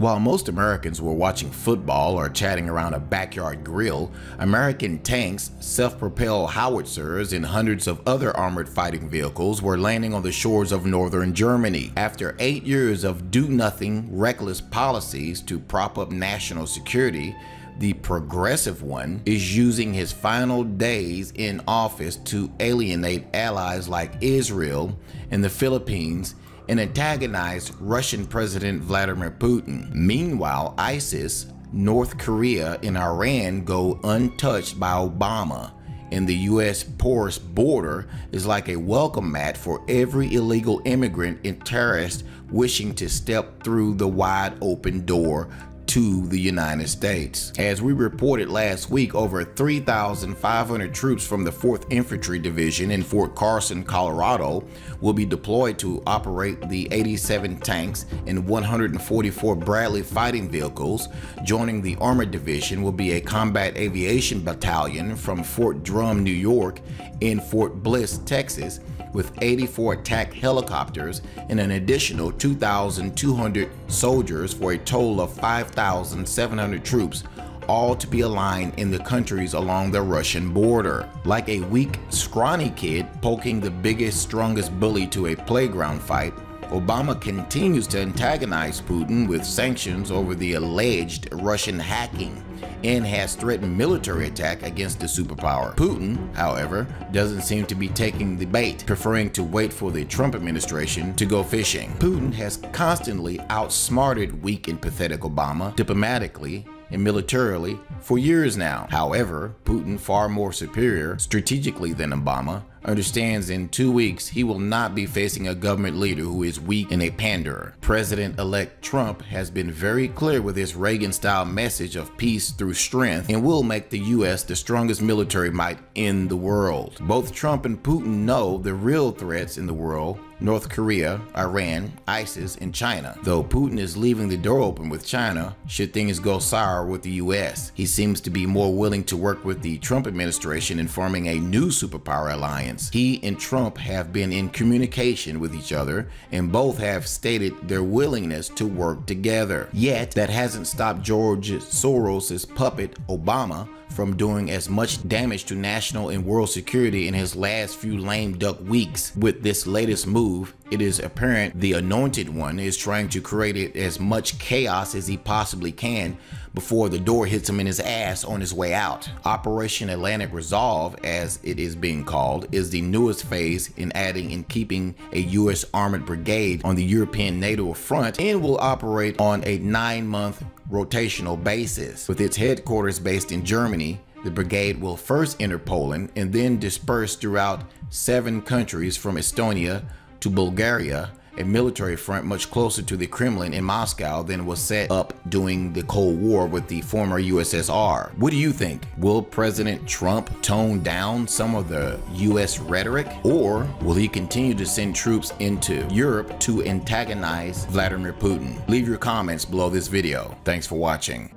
While most Americans were watching football or chatting around a backyard grill, American tanks, self-propelled Howitzers, and hundreds of other armored fighting vehicles were landing on the shores of northern Germany. After 8 years of do-nothing, reckless policies to prop up national security, the progressive one is using his final days in office to alienate allies like Israel and the Philippines and antagonized Russian President Vladimir Putin. Meanwhile, ISIS, North Korea, and Iran go untouched by Obama, and the U.S. porous border is like a welcome mat for every illegal immigrant and terrorist wishing to step through the wide open door to the United States. As we reported last week, over 3,500 troops from the 4th Infantry Division in Fort Carson, Colorado, will be deployed to operate the 87 tanks and 144 Bradley fighting vehicles. Joining the Armored Division will be a combat aviation battalion from Fort Drum, New York, and Fort Bliss, Texas, with 84 attack helicopters and an additional 2,200 soldiers for a total of 5,700 troops, all to be aligned in the countries along the Russian border. Like a weak, scrawny kid poking the biggest, strongest bully to a playground fight, Obama continues to antagonize Putin with sanctions over the alleged Russian hacking and has threatened military attack against the superpower. Putin, however, doesn't seem to be taking the bait, preferring to wait for the Trump administration to go fishing. Putin has constantly outsmarted weak and pathetic Obama diplomatically and militarily for years now. However, Putin, far more superior strategically than Obama, understands in 2 weeks he will not be facing a government leader who is weak and a panderer. President-elect Trump has been very clear with his Reagan-style message of peace through strength and will make the U.S. the strongest military might in the world. Both Trump and Putin know the real threats in the world: North Korea, Iran, ISIS, and China. Though Putin is leaving the door open with China should things go sour with the U.S. He seems to be more willing to work with the Trump administration in forming a new superpower alliance. He and Trump have been in communication with each other, and both have stated their willingness to work together. Yet, that hasn't stopped George Soros's puppet, Obama, from doing as much damage to national and world security in his last few lame duck weeks. With this latest move, it is apparent the anointed one is trying to create as much chaos as he possibly can before the door hits him in his ass on his way out. Operation Atlantic Resolve, as it is being called, is the newest phase in adding and keeping a U.S. armored brigade on the European NATO front, and will operate on a 9-month rotational basis. With its headquarters based in Germany, the brigade will first enter Poland and then disperse throughout 7 countries from Estonia to Bulgaria, a military front much closer to the Kremlin in Moscow than was set up during the Cold War with the former USSR. What do you think? Will President Trump tone down some of the US rhetoric, or will he continue to send troops into Europe to antagonize Vladimir Putin? Leave your comments below this video. Thanks for watching.